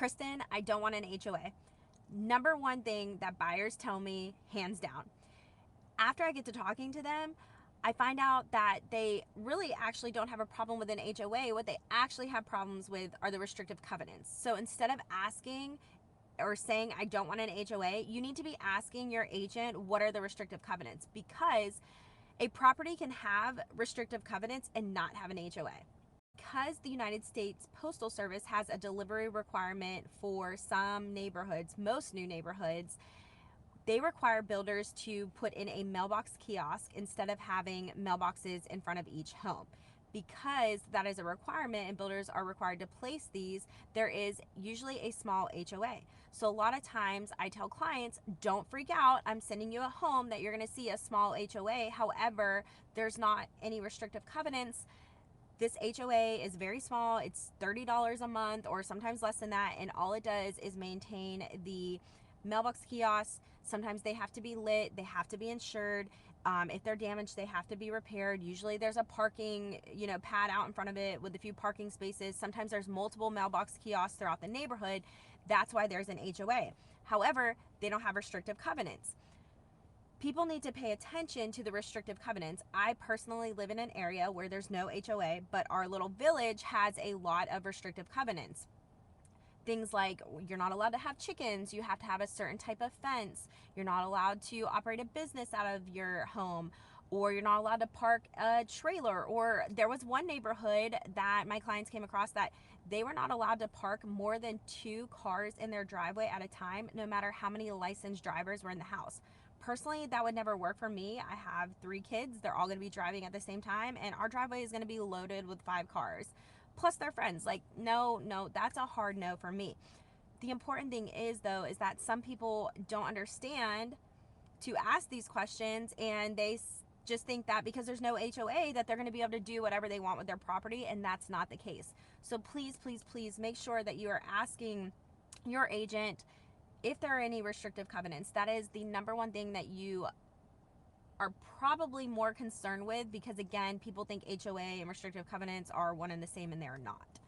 Kristen, I don't want an HOA. Number one thing that buyers tell me, hands down. After I get to talking to them, I find out that they really actually don't have a problem with an HOA. What they actually have problems with are the restrictive covenants. So instead of asking or saying, I don't want an HOA, you need to be asking your agent, what are the restrictive covenants? Because a property can have restrictive covenants and not have an HOA. Because the United States Postal Service has a delivery requirement for some neighborhoods, most new neighborhoods, they require builders to put in a mailbox kiosk instead of having mailboxes in front of each home. Because that is a requirement and builders are required to place these, there is usually a small HOA. So a lot of times I tell clients, don't freak out. I'm sending you a home that you're going to see a small HOA. However, there's not any restrictive covenants. This HOA is very small. It's $30 a month or sometimes less than that. And all it does is maintain the mailbox kiosks. Sometimes they have to be lit. They have to be insured. If they're damaged, they have to be repaired. Usually there's a parking, pad out in front of it with a few parking spaces. Sometimes there's multiple mailbox kiosks throughout the neighborhood. That's why there's an HOA. However, they don't have restrictive covenants. People need to pay attention to the restrictive covenants. I personally live in an area where there's no HOA, but our little village has a lot of restrictive covenants. Things like you're not allowed to have chickens, you have to have a certain type of fence, you're not allowed to operate a business out of your home, or you're not allowed to park a trailer. Or there was one neighborhood that my clients came across that they were not allowed to park more than 2 cars in their driveway at a time, no matter how many licensed drivers were in the house. Personally, that would never work for me. I have 3 kids. They're all going to be driving at the same time, and our driveway is going to be loaded with 5 cars, plus their friends. Like, no, that's a hard no for me. The important thing is, though, is that some people don't understand to ask these questions, and they just think that because there's no HOA that they're going to be able to do whatever they want with their property, and that's not the case. So please, please, please make sure that you are asking your agent if there are any restrictive covenants. That is the number one thing that you are probably more concerned with, because again, people think HOA and restrictive covenants are one and the same, and they're not.